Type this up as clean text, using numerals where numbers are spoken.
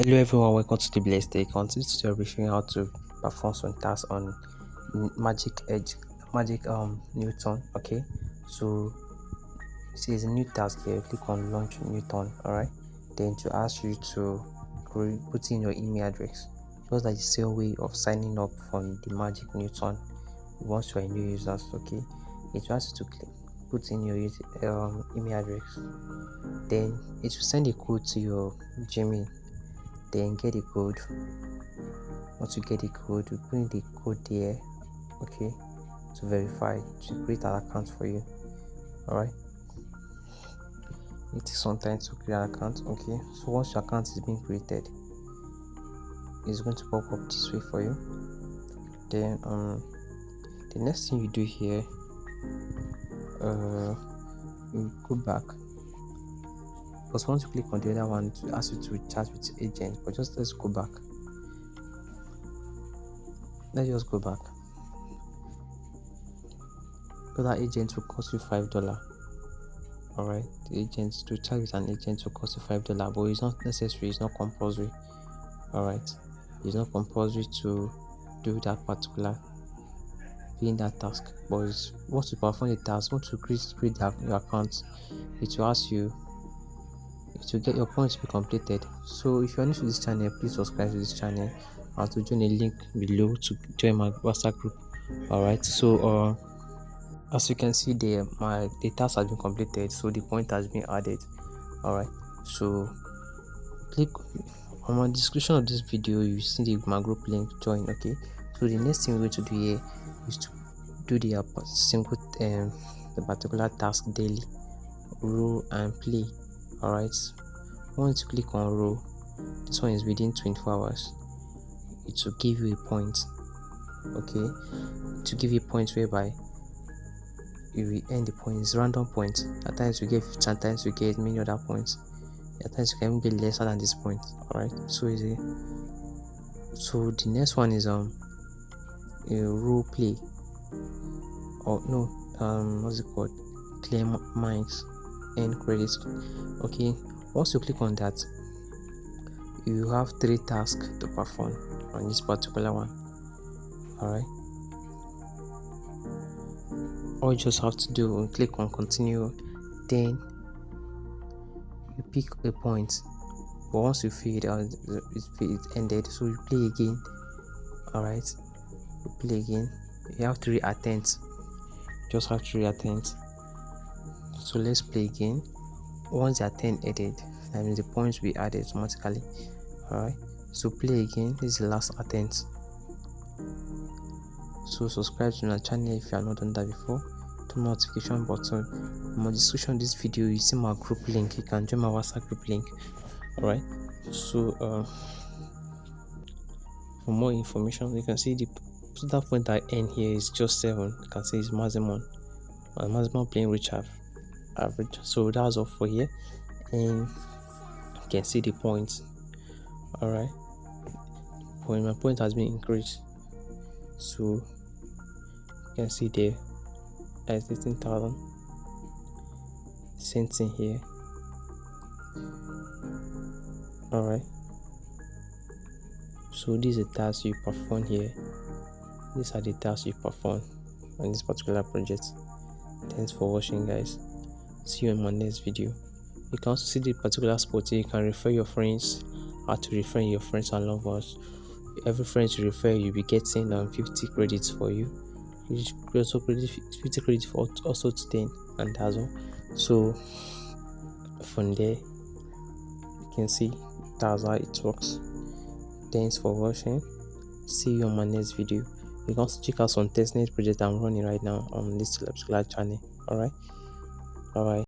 Hello everyone, welcome to the Blessed Day. Continue to be showing how to perform some tasks on magic Newton. Okay, so see there's a new task here. Click on launch Newton. Alright, then to ask you to put in your email address, just like the same way of signing up from the magic Newton once you are a new user. Okay, it wants you to put in your email address, then it will send a code to your Gmail. Then get the code. Once you get the code, you put in the code there, okay, to verify, to create an account for you. Alright, it takes some time to create an account. Okay, so once your account is being created, it's going to pop up this way for you. Then the next thing you do here, you go back, because once you click on the other one, to ask you to chat with agent. But let's go back. Let's just go back. So that agent will cost you $5. Alright, the agent, to chat with an agent will cost you $5, but it's not necessary, it's not compulsory. Alright, it's not compulsory to do that particular doing that task, but once you perform the task, once you create your account, it will ask you, it will get your points to be completed. So if you are new to this channel, please subscribe to this channel and to join the link below to join my WhatsApp group. Alright, so as you can see there, the task has been completed, so the point has been added. Alright, so click on the description of this video, you see my group link, join. Okay, so the next thing we're going to do here is to do the the particular task daily, row and play. Alright, once you click on row, this one is within 24 hours, it will give you a point. Okay, to give you points whereby you will earn the points, random points. At times you get 50, at times you get many other points, at times you can even get lesser than this point. Alright, so easy. So the next one is role play, or no, what's it called, clear minds and credits. Okay, once you click on that, you have 3 tasks to perform on this particular one. Alright, all you just have to do is click on continue, then you pick a point, but once you feel it ended, so you play again. Alright, you play again, you have 3 attempts, just have 3 attempts. So let's play again. Once the attempt ended, that means the points will be added automatically. Alright, so play again. This is the last attempt. So subscribe to my channel if you have not done that before. Turn the notification button. In the description of this video, you see my group link. You can join my WhatsApp group link. Alright, so for more information, you can see the total point I earn here is just 7. You can see it's maximum. My maximum playing reach average. So that's all for here, and you can see the points. Alright, my point has been increased, so you can see there as 18,000. Same thing here. Alright, so these are the tasks you perform here. These are the tasks you perform on this particular project. Thanks for watching, guys. See you in my next video. You can also see the particular spot here. You can refer your friends, how to refer your friends and loved ones. Every friend you refer, you'll be getting 50 credits for you. You also credit 50 credits for also to 10, and that's all. So from there, you can see that's how it works. Thanks for watching. See you on my next video. You can also check out some testnet project I'm running right now on this particular channel. Alright, bye bye.